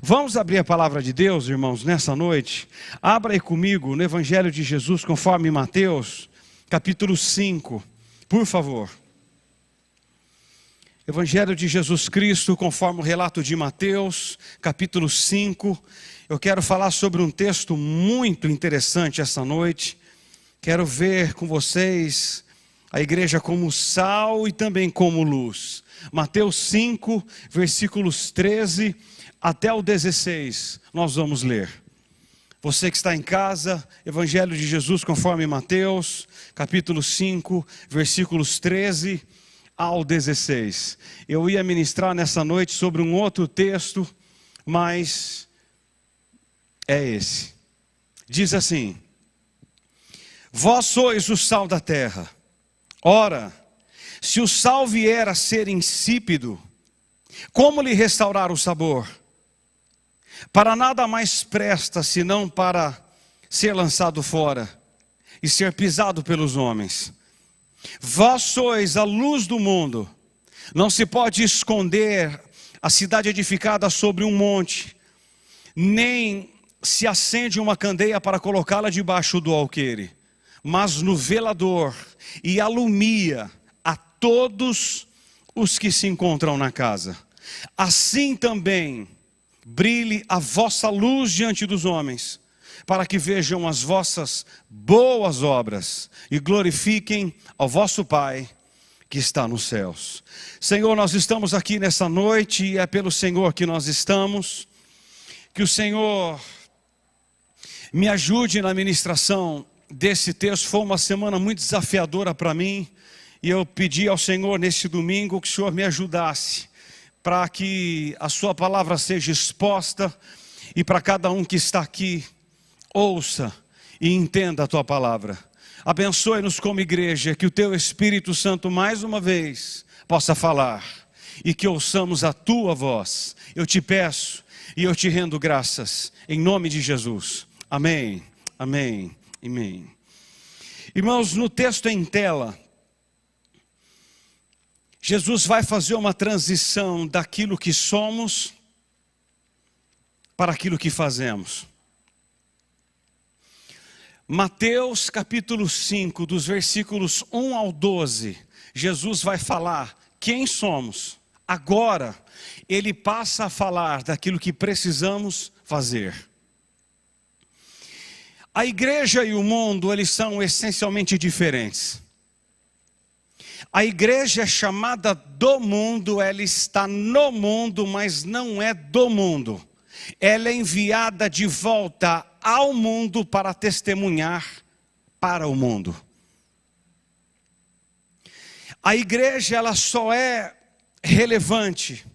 Vamos abrir a palavra de Deus, irmãos, nessa noite. Abra aí comigo no Evangelho de Jesus, conforme Mateus, capítulo 5, por favor. Evangelho de Jesus Cristo, conforme o relato de Mateus, capítulo 5. Eu quero falar sobre um texto muito interessante essa noite. Quero ver com vocês a igreja como sal e também como luz. Mateus 5, versículos 13 até o 16, nós vamos ler. Você que está em casa, Evangelho de Jesus conforme Mateus, capítulo 5, versículos 13 ao 16. Eu ia ministrar nessa noite sobre um outro texto, mas é esse. Diz assim: Vós sois o sal da terra. Ora, se o sal vier a ser insípido, como lhe restaurar o sabor? Para nada mais presta, senão para ser lançado fora e ser pisado pelos homens. Vós sois a luz do mundo. Não se pode esconder a cidade edificada sobre um monte, nem se acende uma candeia para colocá-la debaixo do alqueire, mas no velador, e alumia a todos os que se encontram na casa. Assim também brilhe a vossa luz diante dos homens, para que vejam as vossas boas obras e glorifiquem ao vosso Pai que está nos céus. Senhor, nós estamos aqui nessa noite e é pelo Senhor que nós estamos. Que o Senhor me ajude na ministração desse texto. Foi uma semana muito desafiadora para mim e eu pedi ao Senhor neste domingo que o Senhor me ajudasse para que a sua palavra seja exposta e para cada um que está aqui ouça e entenda a tua palavra. Abençoe-nos como igreja, que o teu Espírito Santo mais uma vez possa falar e que ouçamos a tua voz. Eu te peço e eu te rendo graças em nome de Jesus. Amém, amém, amém. Irmãos, no texto em tela, Jesus vai fazer uma transição daquilo que somos para aquilo que fazemos. Mateus capítulo 5, dos versículos 1 ao 12, Jesus vai falar quem somos. Agora, ele passa a falar daquilo que precisamos fazer. A igreja e o mundo, eles são essencialmente diferentes. A igreja é chamada do mundo, ela está no mundo, mas não é do mundo. Ela é enviada de volta ao mundo para testemunhar para o mundo. A igreja, ela só é relevante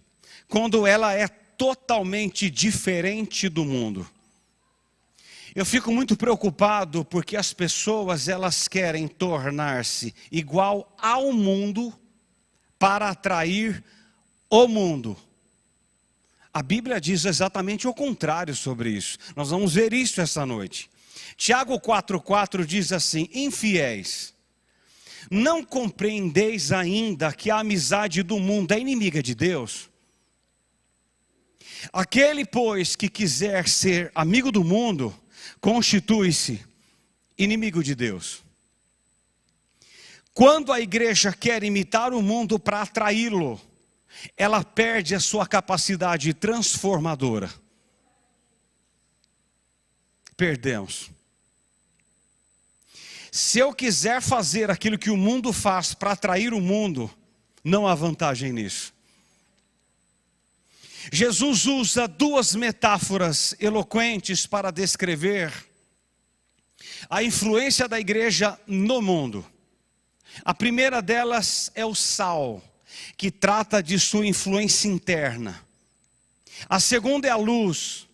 quando ela é totalmente diferente do mundo. Eu fico muito preocupado porque as pessoas, elas querem tornar-se igual ao mundo para atrair o mundo. A Bíblia diz exatamente o contrário sobre isso. Nós vamos ver isso essa noite. Tiago 4,4 diz assim: infiéis, não compreendeis ainda que a amizade do mundo é inimiga de Deus? Aquele, pois, que quiser ser amigo do mundo, constitui-se inimigo de Deus. Quando a igreja quer imitar o mundo para atraí-lo, ela perde a sua capacidade transformadora. Perdemos. Se eu quiser fazer aquilo que o mundo faz para atrair o mundo, não há vantagem nisso. Jesus usa duas metáforas eloquentes para descrever a influência da igreja no mundo. A primeira delas é o sal, que trata de sua influência interna. A segunda é a luz,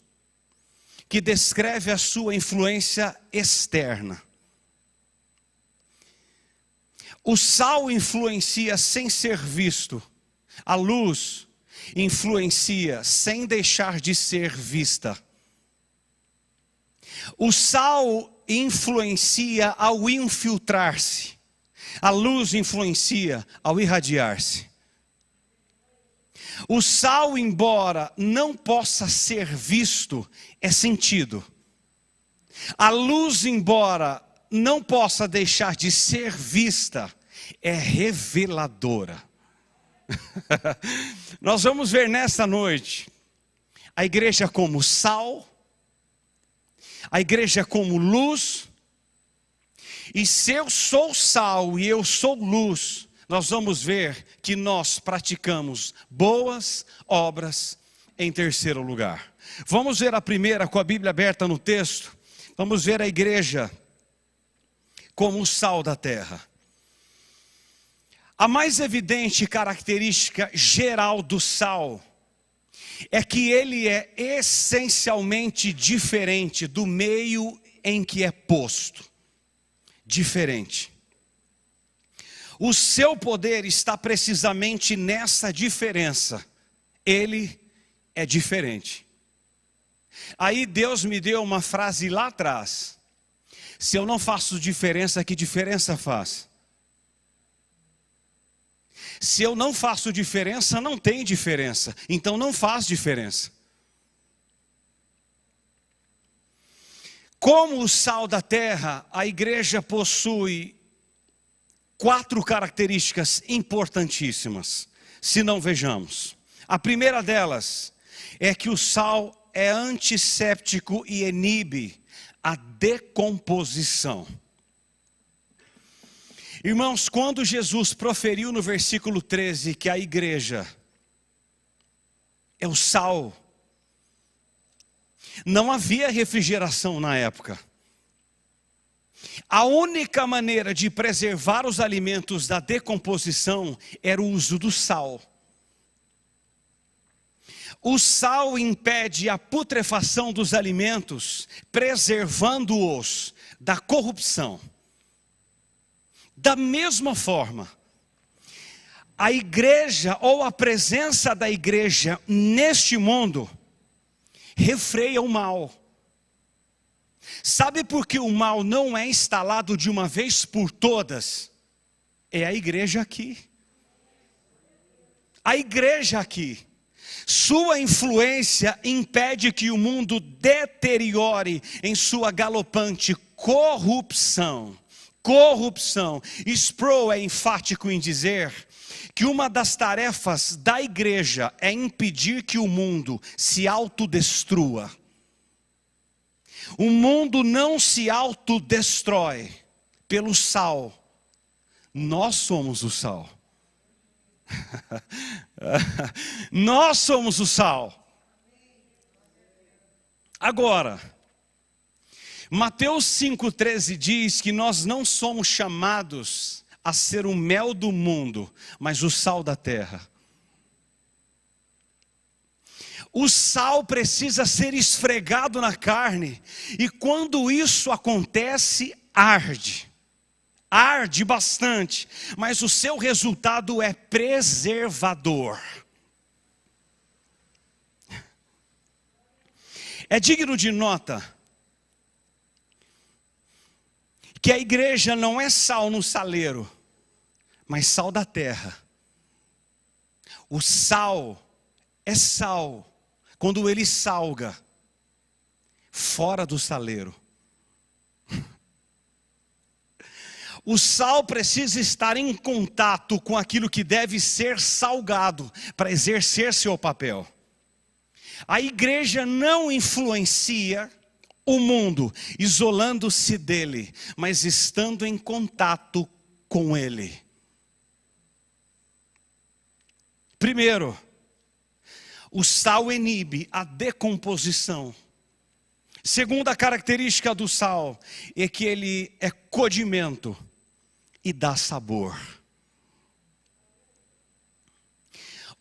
que descreve a sua influência externa. O sal influencia sem ser visto. A luz influencia sem deixar de ser vista. O sal influencia ao infiltrar-se. A luz influencia ao irradiar-se. O sal, embora não possa ser visto, é sentido. A luz, embora não possa deixar de ser vista, é reveladora. Nós vamos ver nesta noite a igreja como sal, a igreja como luz. E se eu sou sal e eu sou luz, nós vamos ver que nós praticamos boas obras em terceiro lugar. Vamos ver a primeira com a Bíblia aberta no texto. Vamos ver a igreja como o sal da terra. A mais evidente característica geral do sal é que ele é essencialmente diferente do meio em que é posto. Diferente. O seu poder está precisamente nessa diferença. Ele é diferente. Aí Deus me deu uma frase lá atrás. Se eu não faço diferença, que diferença faz? Se eu não faço diferença, não tem diferença. Então não faz diferença. Como o sal da terra, a igreja possui 4 características importantíssimas, se não vejamos. A primeira delas é que o sal é antisséptico e inibe a decomposição. Irmãos, quando Jesus proferiu no versículo 13 que a igreja é o sal, não havia refrigeração na época. A única maneira de preservar os alimentos da decomposição era o uso do sal. O sal impede a putrefação dos alimentos, preservando-os da corrupção. Da mesma forma, a igreja ou a presença da igreja neste mundo refreia o mal. Sabe por que o mal não é instalado de uma vez por todas? É a igreja aqui. A igreja aqui. Sua influência impede que o mundo deteriore em sua galopante corrupção. Corrupção. Sproul é enfático em dizer que uma das tarefas da igreja é impedir que o mundo se autodestrua. O mundo não se autodestrói pelo sal. Nós somos o sal. Nós somos o sal. Agora, Mateus 5,13 diz que nós não somos chamados a ser o mel do mundo, mas o sal da terra. O sal precisa ser esfregado na carne, e quando isso acontece, arde. Arde bastante, mas o seu resultado é preservador. É digno de nota que a igreja não é sal no saleiro, mas sal da terra. O sal é sal quando ele salga fora do saleiro. O sal precisa estar em contato com aquilo que deve ser salgado para exercer seu papel. A igreja não influencia o mundo isolando-se dele, mas estando em contato com ele. Primeiro, o sal inibe a decomposição. Segunda característica do sal é que ele é condimento e dá sabor.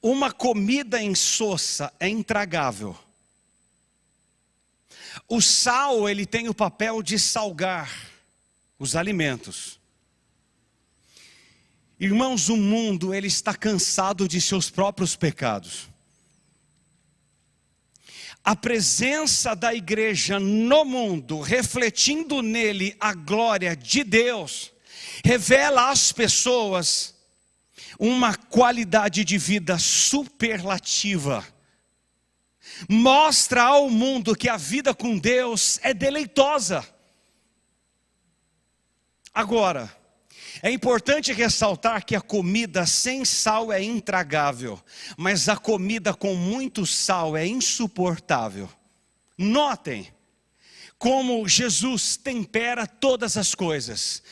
Uma comida insossa é intragável. O sal, ele tem o papel de salgar os alimentos. Irmãos, o mundo, ele está cansado de seus próprios pecados. A presença da igreja no mundo, refletindo nele a glória de Deus, revela às pessoas uma qualidade de vida superlativa. Mostra ao mundo que a vida com Deus é deleitosa. Agora, é importante ressaltar que a comida sem sal é intragável, mas a comida com muito sal é insuportável. Notem como Jesus tempera todas as coisas.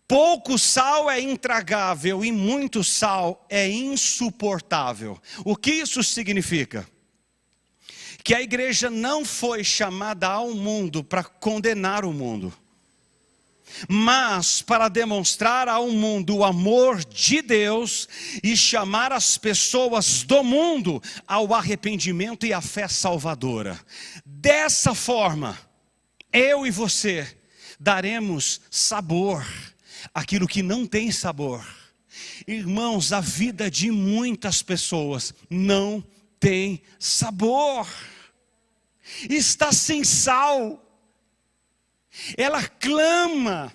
Pouco sal é intragável e muito sal é insuportável. O que isso significa? Que a igreja não foi chamada ao mundo para condenar o mundo, mas para demonstrar ao mundo o amor de Deus e chamar as pessoas do mundo ao arrependimento e à fé salvadora. Dessa forma, eu e você daremos sabor àquilo que não tem sabor. Irmãos, a vida de muitas pessoas não tem sabor, está sem sal. Ela clama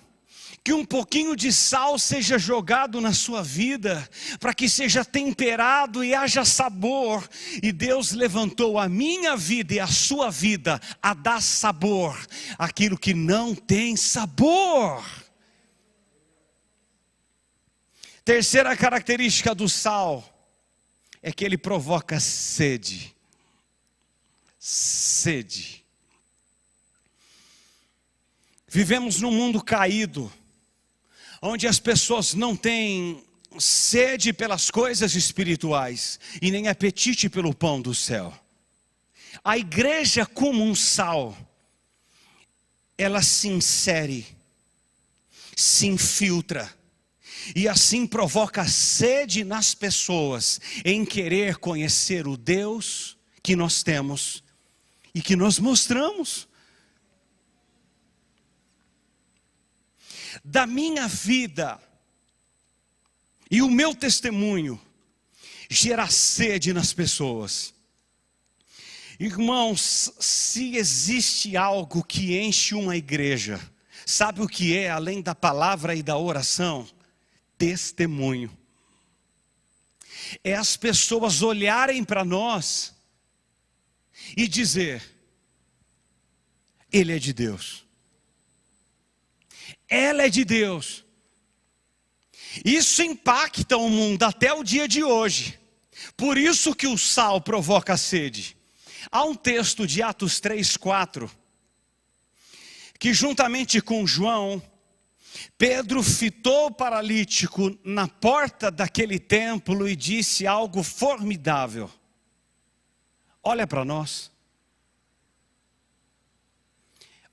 que um pouquinho de sal seja jogado na sua vida, para que seja temperado e haja sabor. E Deus levantou a minha vida e a sua vida a dar sabor àquilo que não tem sabor. Terceira característica do sal é que ele provoca sede. Sede. Vivemos num mundo caído, onde as pessoas não têm sede pelas coisas espirituais e nem apetite pelo pão do céu. A igreja, como um sal, ela se insere, se infiltra e assim provoca sede nas pessoas em querer conhecer o Deus que nós temos e que nós mostramos. Da minha vida e o meu testemunho gera sede nas pessoas. Irmãos, se existe algo que enche uma igreja, sabe o que é, além da palavra e da oração? Testemunho. É as pessoas olharem para nós e dizer: Ele é de Deus. Ela é de Deus. Isso impacta o mundo até o dia de hoje. Por isso que o sal provoca sede. Há um texto de Atos 3:4, que juntamente com João, Pedro fitou o paralítico na porta daquele templo e disse algo formidável. Olha para nós.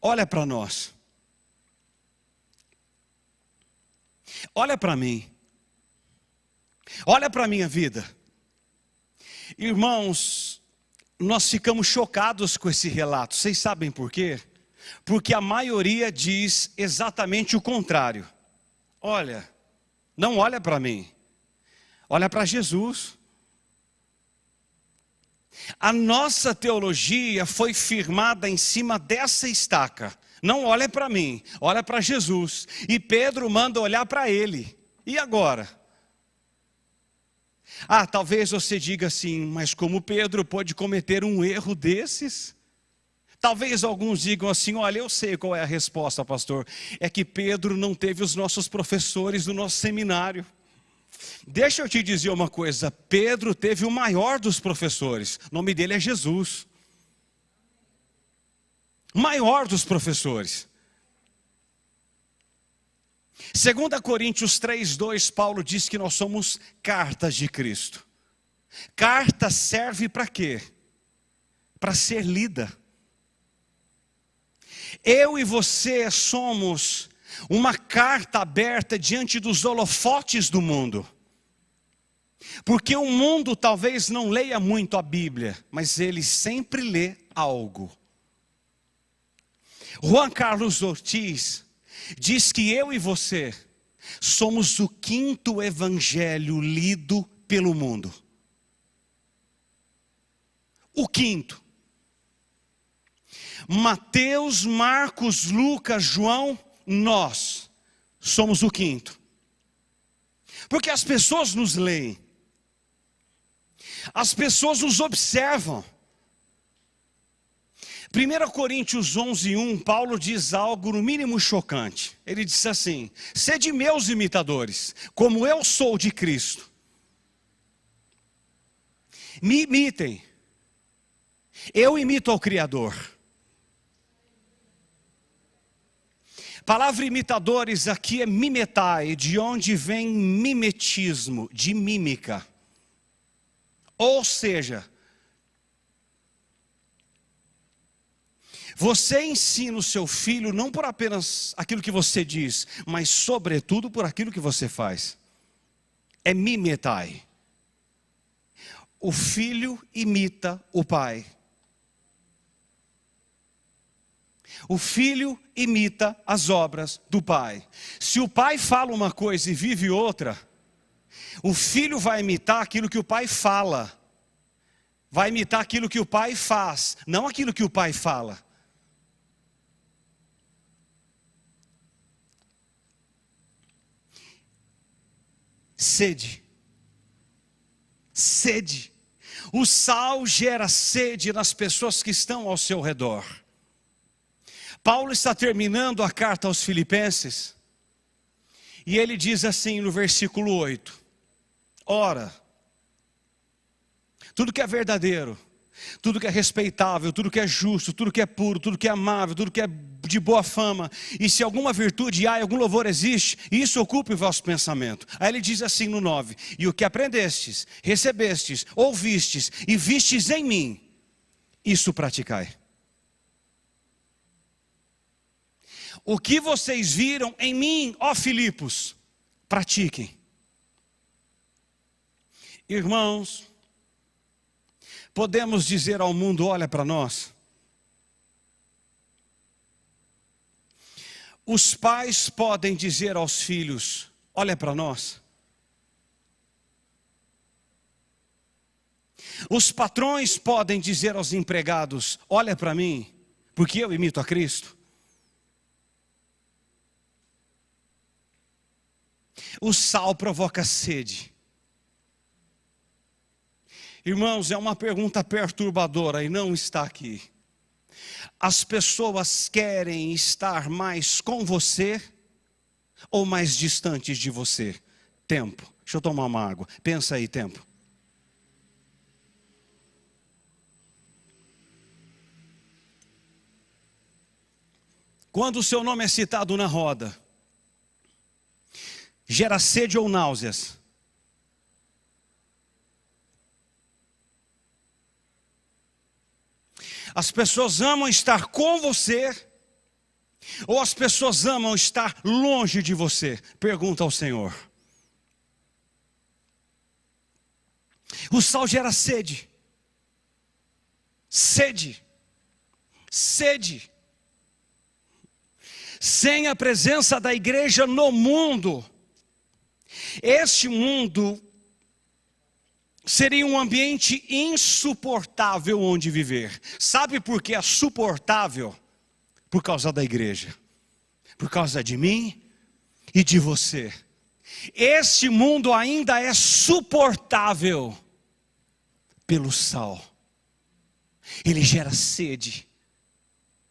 Olha para nós. Olha para mim. Olha para a minha vida. Irmãos, nós ficamos chocados com esse relato. Vocês sabem por quê? Porque a maioria diz exatamente o contrário. Olha, não olha para mim. Olha para Jesus. A nossa teologia foi firmada em cima dessa estaca. Não olha para mim, olha para Jesus. E Pedro manda olhar para ele. E agora? Talvez você diga assim, mas como Pedro pode cometer um erro desses? Talvez alguns digam assim, olha, eu sei qual é a resposta, pastor. É que Pedro não teve os nossos professores do nosso seminário. Deixa eu te dizer uma coisa, Pedro teve o maior dos professores. O nome dele é Jesus. Maior dos professores. 2 Coríntios 3:2, Paulo diz que nós somos cartas de Cristo. Carta serve para quê? Para ser lida. Eu e você somos uma carta aberta diante dos holofotes do mundo. Porque o mundo talvez não leia muito a Bíblia, mas ele sempre lê algo. Juan Carlos Ortiz diz que eu e você somos o 5º evangelho lido pelo mundo. O 5º. Mateus, Marcos, Lucas, João, nós somos o 5º. Porque as pessoas nos leem, as pessoas nos observam. 1 Coríntios 11:1, Paulo diz algo no mínimo chocante. Ele diz assim: sede meus imitadores, como eu sou de Cristo. Me imitem, eu imito ao Criador. A palavra imitadores aqui é mimetai, de onde vem mimetismo, de mímica. Ou seja, você ensina o seu filho não por apenas aquilo que você diz, mas sobretudo por aquilo que você faz. É mimetai. O filho imita o pai. O filho imita as obras do pai. Se o pai fala uma coisa e vive outra, o filho vai imitar aquilo que o pai fala. Vai imitar aquilo que o pai faz, não aquilo que o pai fala. Sede. Sede. O sal gera sede nas pessoas que estão ao seu redor. Paulo está terminando a carta aos Filipenses, e ele diz assim no versículo 8: ora, tudo que é verdadeiro, tudo que é respeitável, tudo que é justo, tudo que é puro, tudo que é amável, tudo que é de boa fama, e se alguma virtude há, algum louvor existe, isso ocupe o vosso pensamento. Aí ele diz assim no 9: e o que aprendestes, recebestes, ouvistes e vistes em mim, isso praticai. O que vocês viram em mim, ó Filipos, pratiquem. Irmãos, podemos dizer ao mundo: olha para nós. Os pais podem dizer aos filhos: olha para nós. Os patrões podem dizer aos empregados: olha para mim, porque eu imito a Cristo. O sal provoca sede. Irmãos, é uma pergunta perturbadora e não está aqui. As pessoas querem estar mais com você ou mais distantes de você? Tempo. Deixa eu tomar uma água. Pensa aí, tempo. Quando o seu nome é citado na roda, gera sede ou náuseas? As pessoas amam estar com você, ou as pessoas amam estar longe de você? Pergunta ao Senhor. O sal gera sede. Sede. Sede. Sem a presença da igreja no mundo, este mundo seria um ambiente insuportável onde viver. Sabe por que é suportável? Por causa da igreja. Por causa de mim e de você. Este mundo ainda é suportável pelo sal. Ele gera sede.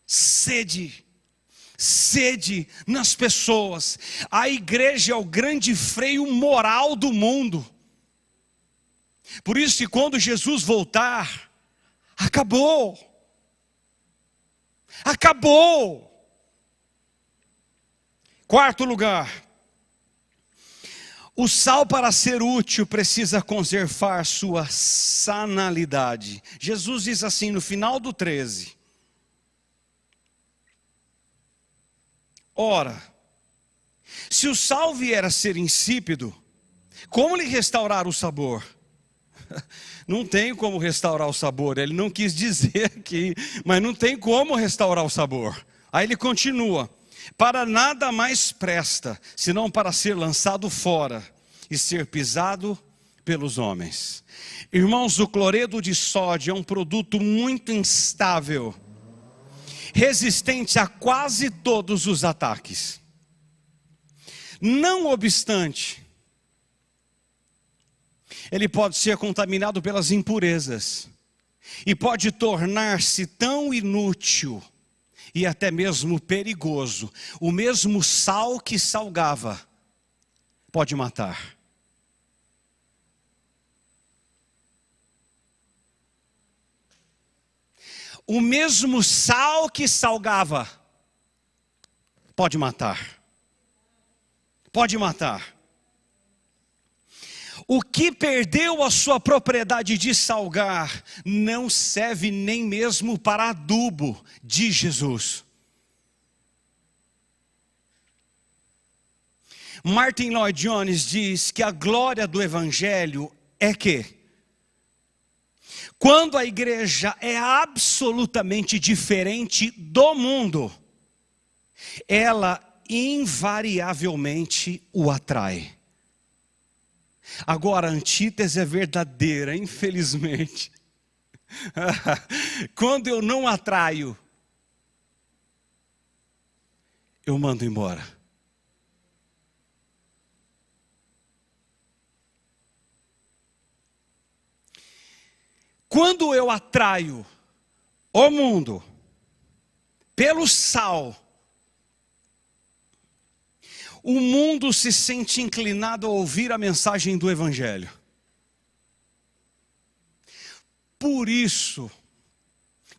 Sede. Sede nas pessoas. A igreja é o grande freio moral do mundo. Por isso que quando Jesus voltar, acabou. Acabou. Quarto lugar. O sal, para ser útil, precisa conservar sua sanalidade. Jesus diz assim no final do 13. Ora, se o sal vier a ser insípido, como lhe restaurar o sabor? Não tem como restaurar o sabor. Ele não quis dizer aqui, mas não tem como restaurar o sabor. Aí ele continua: para nada mais presta, senão para ser lançado fora e ser pisado pelos homens. Irmãos, o cloreto de sódio é um produto muito instável, resistente a quase todos os ataques. Não obstante, ele pode ser contaminado pelas impurezas e pode tornar-se tão inútil e até mesmo perigoso. O mesmo sal que salgava pode matar. O mesmo sal que salgava pode matar. Pode matar. O que perdeu a sua propriedade de salgar não serve nem mesmo para adubo, diz Jesus. Martin Lloyd Jones diz que a glória do evangelho é que, quando a igreja é absolutamente diferente do mundo, ela invariavelmente o atrai. Agora, a antítese é verdadeira, infelizmente. Quando eu não atraio, eu mando embora. Quando eu atraio o mundo pelo sal, o mundo se sente inclinado a ouvir a mensagem do evangelho. Por isso,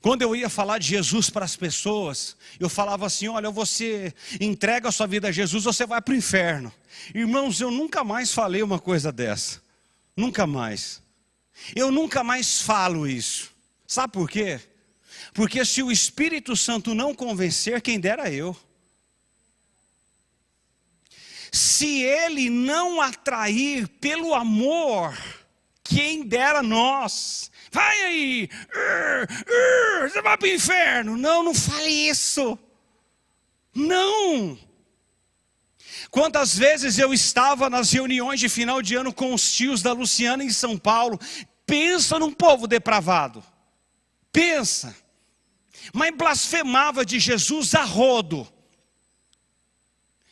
quando eu ia falar de Jesus para as pessoas, eu falava assim: olha, você entrega a sua vida a Jesus, você vai para o inferno. Irmãos, eu nunca mais falei uma coisa dessa. Nunca mais. Eu nunca mais falo isso. Sabe por quê? Porque se o Espírito Santo não convencer, quem dera eu. Se ele não atrair pelo amor, quem dera nós. Vai aí, você vai para o inferno. Não, não fale isso. Não. Quantas vezes eu estava nas reuniões de final de ano com os tios da Luciana em São Paulo. Pensa num povo depravado. Pensa. Mas blasfemava de Jesus a rodo.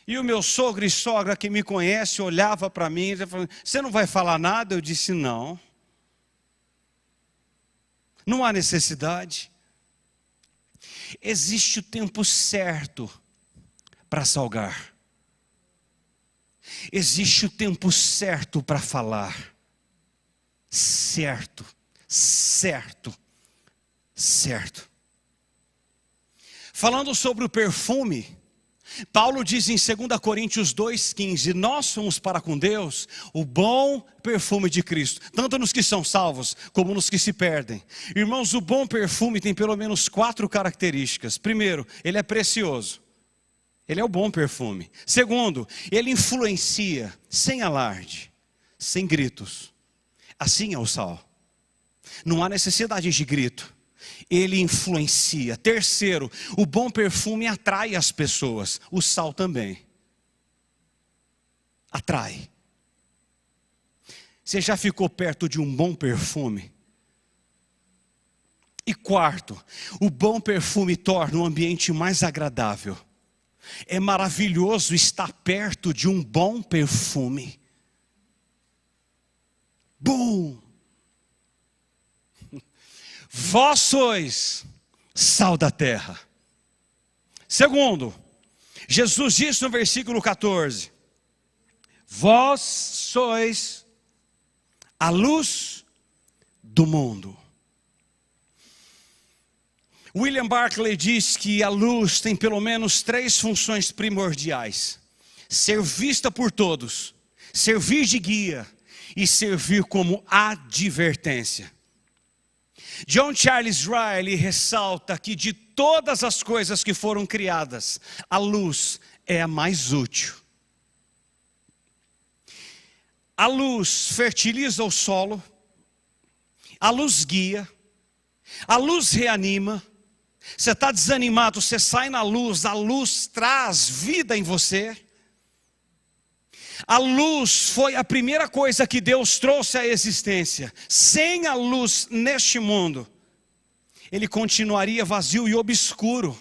E o meu sogro e sogra que me conhece olhava para mim e falava: você não vai falar nada? Eu disse: não. Não há necessidade. Existe o tempo certo para salgar. Existe o tempo certo para falar. Certo, certo, certo. Falando sobre o perfume, Paulo diz em 2 Coríntios 2,15: nós somos para com Deus o bom perfume de Cristo, tanto nos que são salvos, como nos que se perdem. Irmãos, o bom perfume tem pelo menos 4 características. Primeiro, ele é precioso. Ele é o bom perfume. Segundo, ele influencia sem alarde, sem gritos. Assim é o sal. Não há necessidade de grito. Ele influencia. Terceiro, o bom perfume atrai as pessoas. O sal também atrai. Você já ficou perto de um bom perfume? E quarto, o bom perfume torna o ambiente mais agradável. É maravilhoso estar perto de um bom perfume. Bom! Vós sois sal da terra. Segundo, Jesus disse no versículo 14: vós sois a luz do mundo. William Barclay diz que a luz tem pelo menos 3 funções primordiais: ser vista por todos, servir de guia e servir como advertência. John Charles Riley ressalta que de todas as coisas que foram criadas, a luz é a mais útil. A luz fertiliza o solo, a luz guia, a luz reanima. Você está desanimado, você sai na luz, a luz traz vida em você. A luz foi a primeira coisa que Deus trouxe à existência. Sem a luz neste mundo, ele continuaria vazio e obscuro.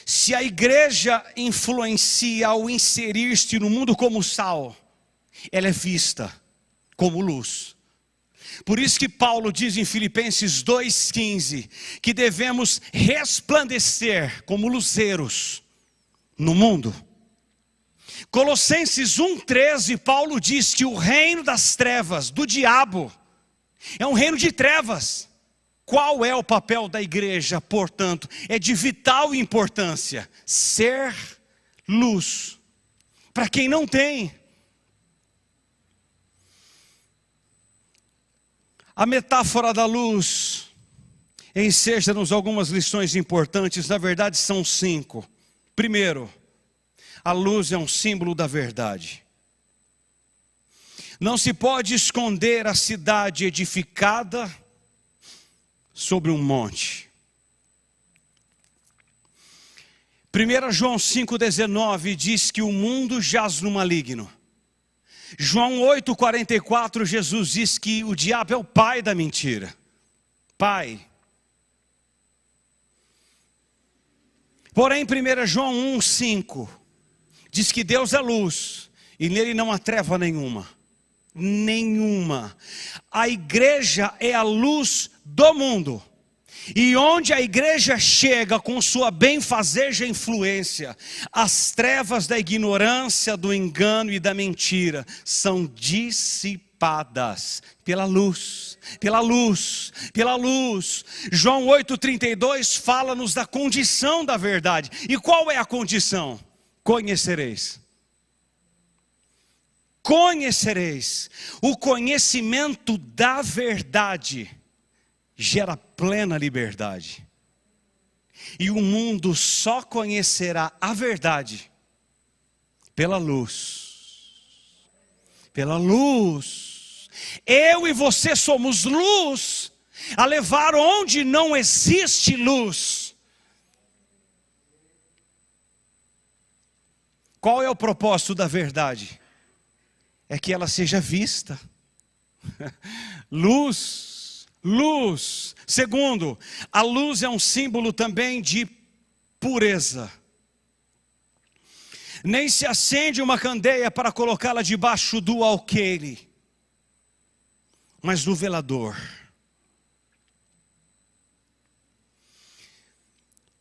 Se a igreja influencia ao inserir-se no mundo como sal, ela é vista como luz. Por isso que Paulo diz em Filipenses 2,15, que devemos resplandecer como luzeiros no mundo. Colossenses 1,13, Paulo diz que o reino das trevas, do diabo, é um reino de trevas. Qual é o papel da igreja, portanto? É de vital importância ser luz para quem não tem. A metáfora da luz enseja-nos algumas lições importantes, na verdade são 5. Primeiro, a luz é um símbolo da verdade. Não se pode esconder a cidade edificada sobre um monte. 1 João 5,19 diz que o mundo jaz no maligno. João 8,44, Jesus diz que o diabo é o pai da mentira. Pai. Porém, 1 João 1,5 diz que Deus é luz e nele não há treva nenhuma. Nenhuma. A igreja é a luz do mundo. E onde a igreja chega com sua benfazeja influência, as trevas da ignorância, do engano e da mentira são dissipadas pela luz, pela luz, pela luz. João 8,32 fala-nos da condição da verdade. E qual é a condição? Conhecereis. Conhecereis. O conhecimento da verdade gera plena liberdade. E o mundo só conhecerá a verdade pela luz. Pela luz. Eu e você somos luz a levar onde não existe luz. Qual é o propósito da verdade? É que ela seja vista. Luz. Luz. Segundo, a luz é um símbolo também de pureza. Nem se acende uma candeia para colocá-la debaixo do alqueire, mas no velador.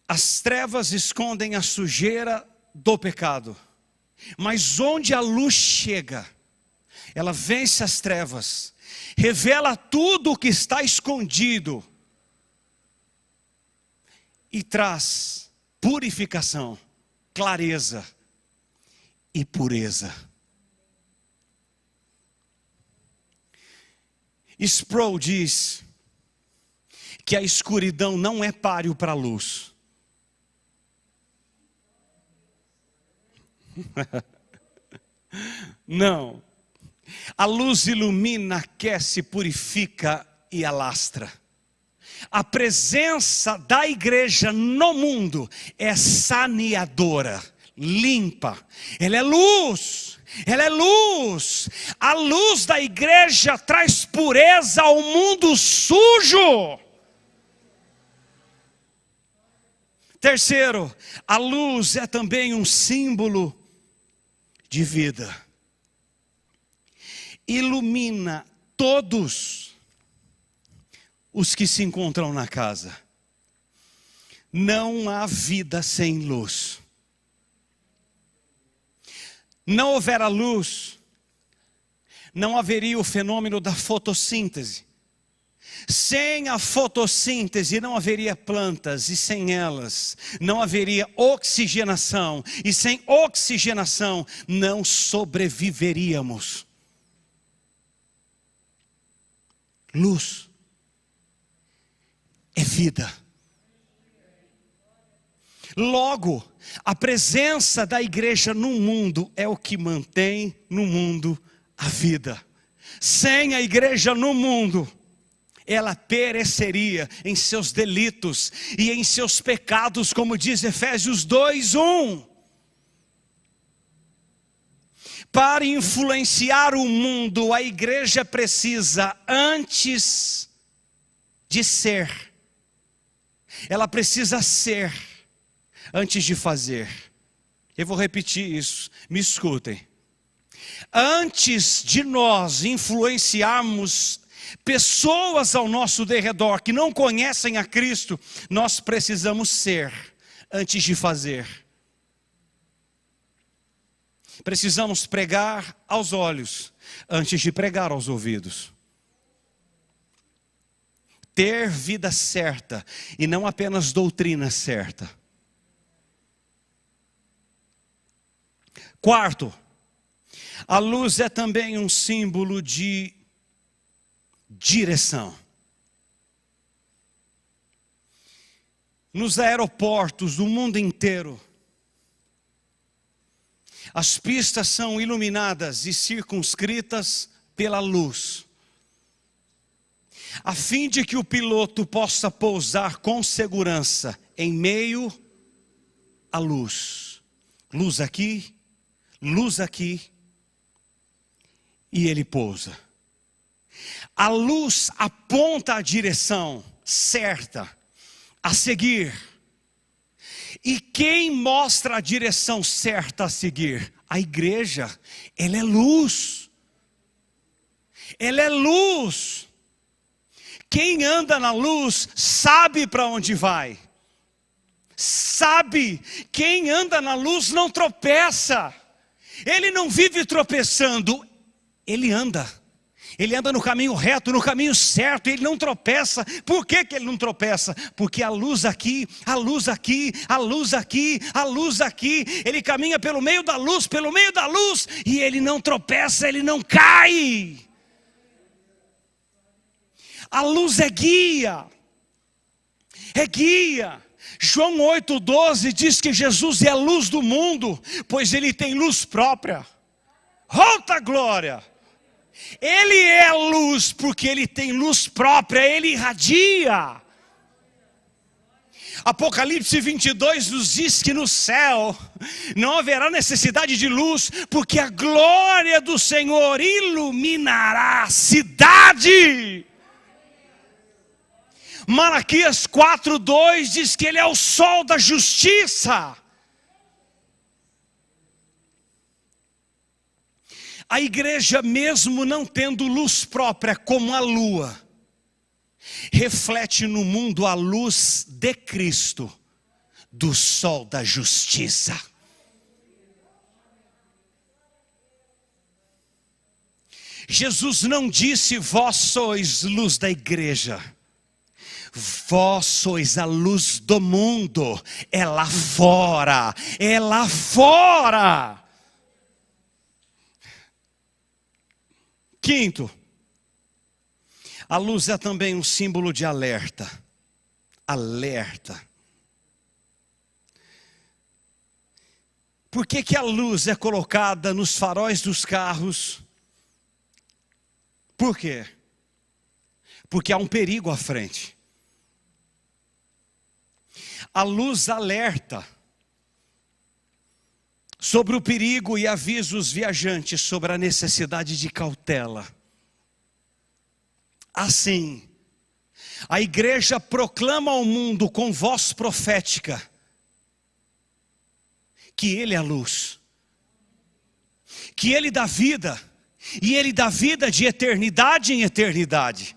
As trevas escondem a sujeira do pecado, mas onde a luz chega, ela vence as trevas, revela tudo o que está escondido e traz purificação, clareza e pureza. Sproul diz que a escuridão não é páreo para a luz. Não. A luz ilumina, aquece, purifica e alastra. A presença da igreja no mundo é saneadora, limpa. Ela é luz. Ela é luz. A luz da igreja traz pureza ao mundo sujo. Terceiro, a luz é também um símbolo de vida. Ilumina todos os que se encontram na casa. Não há vida sem luz. Não houvera luz, não haveria o fenômeno da fotossíntese. Sem a fotossíntese não haveria plantas, e sem elas não haveria oxigenação, e sem oxigenação não sobreviveríamos. Luz é vida. Logo, a presença da igreja no mundo é o que mantém no mundo a vida. Sem a igreja no mundo, ela pereceria em seus delitos e em seus pecados, como diz Efésios 2:1. Para influenciar o mundo, a igreja precisa, antes de ser, ela precisa ser, antes de fazer. Eu vou repetir isso, me escutem. Antes de nós influenciarmos pessoas ao nosso derredor que não conhecem a Cristo, nós precisamos ser antes de fazer. Precisamos pregar aos olhos antes de pregar aos ouvidos. Ter vida certa e não apenas doutrina certa. Quarto, a luz é também um símbolo de direção. Nos aeroportos do mundo inteiro, as pistas são iluminadas e circunscritas pela luz, a fim de que o piloto possa pousar com segurança em meio à luz. Luz aqui, e ele pousa. A luz aponta a direção certa a seguir. E quem mostra a direção certa a seguir? A igreja. Ela é luz. Ela é luz. Quem anda na luz sabe para onde vai. Sabe. Quem anda na luz não tropeça. Ele não vive tropeçando. Ele anda. Ele anda no caminho reto, no caminho certo, ele não tropeça. Por que ele não tropeça? Porque a luz aqui, a luz aqui, a luz aqui, a luz aqui. Ele caminha pelo meio da luz, e ele não tropeça, ele não cai. A luz é guia. É guia. João 8,12 diz que Jesus é a luz do mundo, pois ele tem luz própria. Alta glória! Ele é a luz porque ele tem luz própria, ele irradia. Apocalipse 22 nos diz que no céu não haverá necessidade de luz, porque a glória do Senhor iluminará a cidade. Malaquias 4,2 diz que ele é o sol da justiça. A igreja, mesmo não tendo luz própria como a lua, reflete no mundo a luz de Cristo, do sol da justiça. Jesus não disse: vós sois luz da igreja. Vós sois a luz do mundo. É lá fora. É lá fora. Quinto, a luz é também um símbolo de alerta. Alerta. Por que a luz é colocada nos faróis dos carros? Por quê? Porque há um perigo à frente. A luz alerta sobre o perigo e avisa os viajantes sobre a necessidade de cautela. Assim, a igreja proclama ao mundo com voz profética que Ele é a luz, que Ele dá vida, e Ele dá vida de eternidade em eternidade.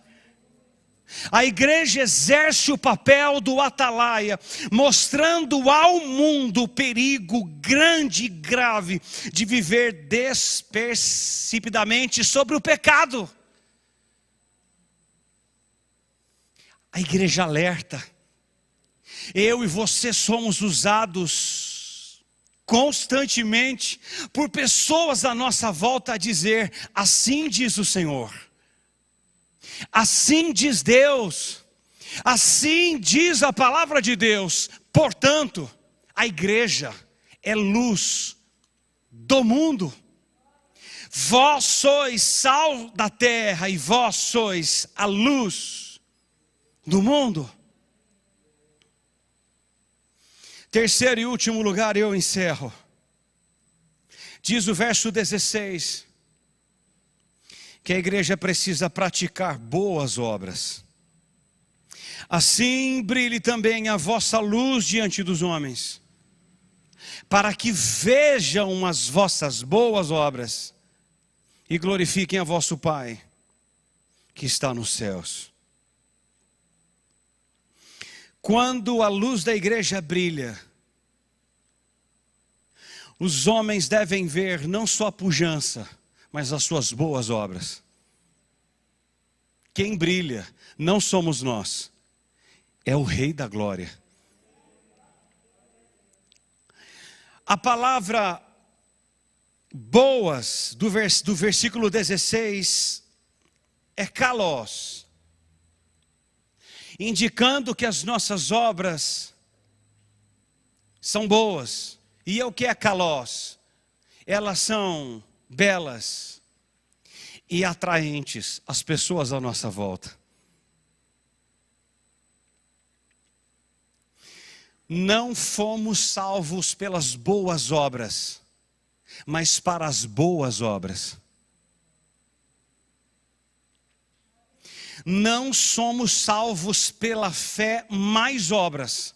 A igreja exerce o papel do atalaia, mostrando ao mundo o perigo grande e grave de viver despercebidamente sobre o pecado. A igreja alerta. Eu e você somos usados constantemente por pessoas à nossa volta a dizer: assim diz o Senhor. Assim diz Deus, assim diz a palavra de Deus. Portanto, a igreja é luz do mundo. Vós sois sal da terra e vós sois a luz do mundo. Terceiro e último lugar, eu encerro. Diz o verso 16, que a igreja precisa praticar boas obras. Assim brilhe também a vossa luz diante dos homens, para que vejam as vossas boas obras e glorifiquem a vosso Pai, que está nos céus. Quando a luz da igreja brilha, os homens devem ver não só a pujança, mas as suas boas obras. Quem brilha não somos nós, é o Rei da Glória. A palavra boas do versículo 16 é kalos, indicando que as nossas obras são boas. E o que é kalos? Elas são belas e atraentes às pessoas à nossa volta. Não fomos salvos pelas boas obras, mas para as boas obras. Não somos salvos pela fé mais obras,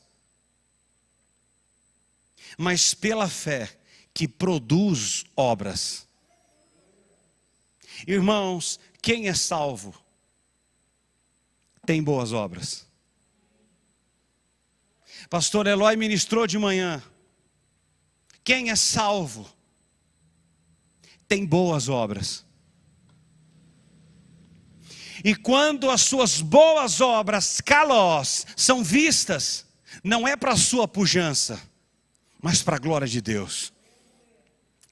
mas pela fé que produz obras. Irmãos, quem é salvo tem boas obras. Pastor Eloy ministrou de manhã. Quem é salvo tem boas obras. E quando as suas boas obras, kalos, são vistas, não é para a sua pujança, mas para a glória de Deus.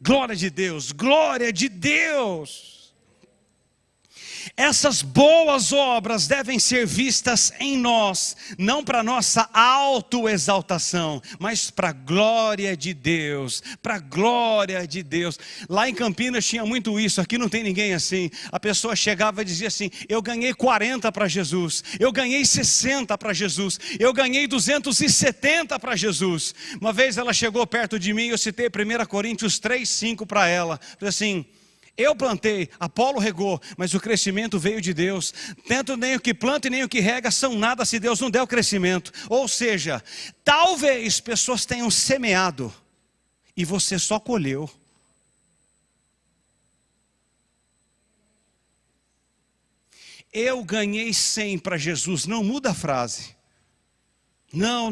Glória de Deus, glória de Deus. Essas boas obras devem ser vistas em nós, não para nossa autoexaltação, mas para a glória de Deus, para a glória de Deus. Lá em Campinas tinha muito isso, aqui não tem ninguém assim. A pessoa chegava e dizia assim: eu ganhei 40 para Jesus, eu ganhei 60 para Jesus, eu ganhei 270 para Jesus. Uma vez ela chegou perto de mim e eu citei 1 Coríntios 3:5 para ela. Falei assim: eu plantei, Apolo regou, mas o crescimento veio de Deus. Tanto nem o que planta e nem o que rega são nada se Deus não der o crescimento. Ou seja, talvez pessoas tenham semeado e você só colheu. Eu ganhei 100 para Jesus, não muda a frase. Não.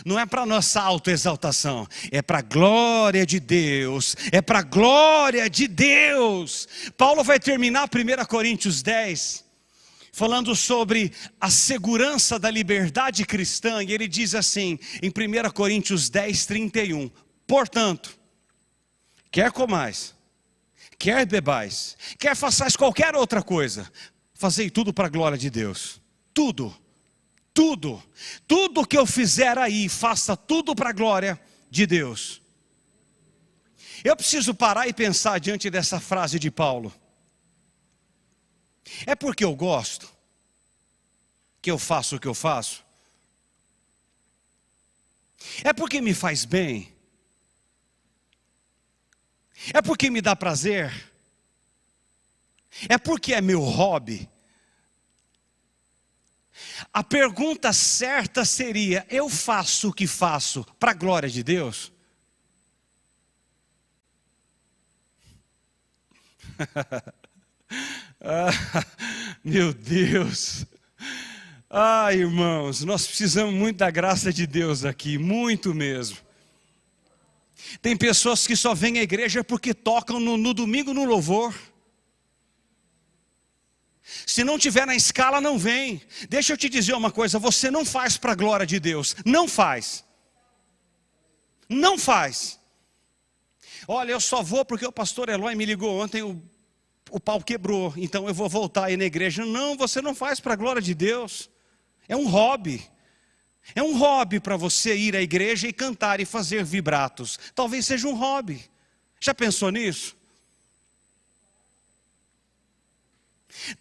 Não é para nossa autoexaltação, é para a glória de Deus, é para a glória de Deus. Paulo vai terminar 1 Coríntios 10, falando sobre a segurança da liberdade cristã, e ele diz assim, em 1 Coríntios 10:31, portanto, quer comais, quer bebais, quer façais qualquer outra coisa, fazei tudo para a glória de Deus. Tudo que eu fizer aí, faça tudo para a glória de Deus. Eu preciso parar e pensar diante dessa frase de Paulo. É porque eu gosto que eu faço o que eu faço? É porque me faz bem? É porque me dá prazer? É porque é meu hobby? A pergunta certa seria: eu faço o que faço para a glória de Deus? Meu Deus. Irmãos, nós precisamos muito da graça de Deus aqui, muito mesmo. Tem pessoas que só vêm à igreja porque tocam no domingo no louvor. Se não tiver na escala, não vem. Deixa eu te dizer uma coisa, você não faz para a glória de Deus. Não faz. Não faz. Olha, eu só vou porque o pastor Eloy me ligou ontem, o pau quebrou, então eu vou voltar aí na igreja. Não, você não faz para a glória de Deus. É um hobby. É um hobby para você ir à igreja e cantar e fazer vibratos. Talvez seja um hobby. Já pensou nisso?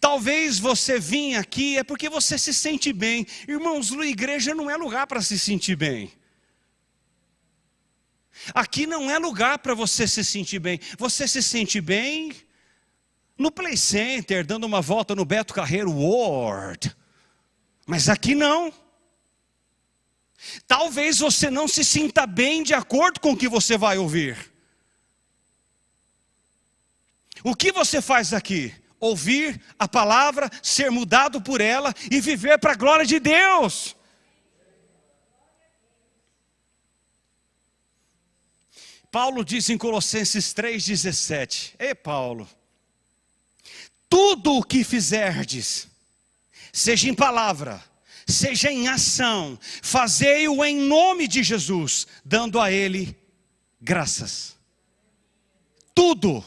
Talvez você vinha aqui é porque você se sente bem. Irmãos, a igreja não é lugar para se sentir bem. Aqui não é lugar para você se sentir bem. Você se sente bem no Play Center, dando uma volta no Beto Carreiro World. Mas aqui não. Talvez você não se sinta bem de acordo com o que você vai ouvir. O que você faz aqui? Ouvir a palavra, ser mudado por ela e viver para a glória de Deus. Paulo diz em Colossenses 3,17: Ei, Paulo, tudo o que fizerdes, seja em palavra, seja em ação, fazei-o em nome de Jesus, dando a Ele graças. Tudo.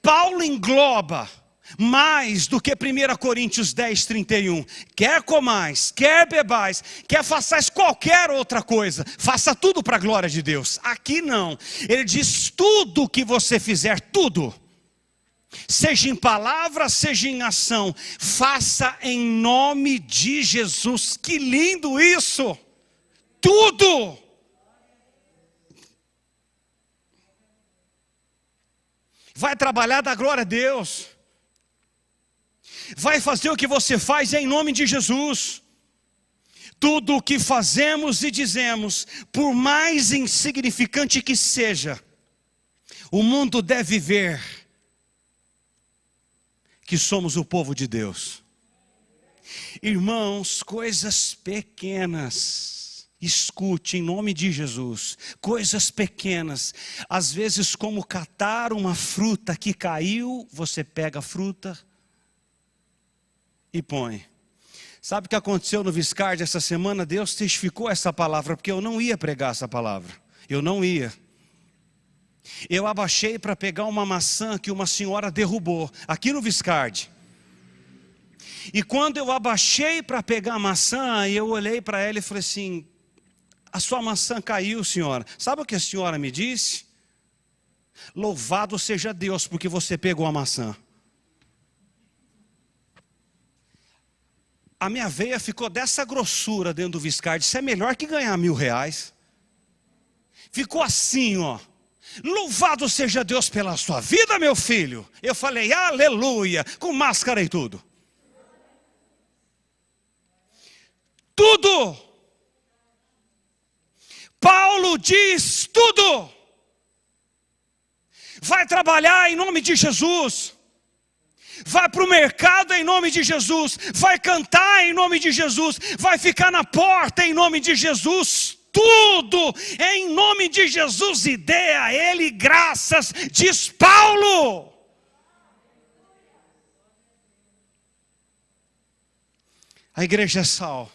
Paulo engloba mais do que 1 Coríntios 10:31. Quer comais, quer bebais, quer façais qualquer outra coisa, faça tudo para a glória de Deus. Aqui não. Ele diz: tudo que você fizer, tudo, seja em palavra, seja em ação, faça em nome de Jesus. Que lindo isso! Tudo! Vai trabalhar da glória a Deus. Vai fazer o que você faz em nome de Jesus. Tudo o que fazemos e dizemos, por mais insignificante que seja, o mundo deve ver que somos o povo de Deus. Irmãos, coisas pequenas, escute em nome de Jesus, coisas pequenas, às vezes como catar uma fruta que caiu, você pega a fruta e põe. Sabe o que aconteceu no Viscard essa semana? Deus testificou essa palavra, porque eu não ia pregar essa palavra, eu não ia. Eu abaixei para pegar uma maçã que uma senhora derrubou, aqui no Viscard. E quando eu abaixei para pegar a maçã, eu olhei para ela e falei assim: a sua maçã caiu, senhora. Sabe o que a senhora me disse? Louvado seja Deus, porque você pegou a maçã. A minha veia ficou dessa grossura dentro do Viscard. Isso é melhor que ganhar R$1.000. Ficou assim, ó. Louvado seja Deus pela sua vida, meu filho. Eu falei, aleluia, com máscara e tudo. Tudo. Paulo diz tudo. Vai trabalhar em nome de Jesus. Vai para o mercado em nome de Jesus. Vai cantar em nome de Jesus. Vai ficar na porta em nome de Jesus. Tudo em nome de Jesus, e dê a Ele graças, diz Paulo. A igreja é sal.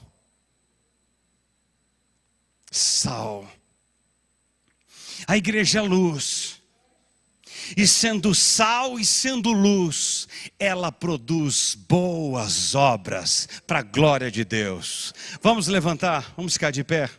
Sal. A igreja é luz. E sendo sal e sendo luz, ela produz boas obras para a glória de Deus. Vamos levantar, vamos ficar de pé.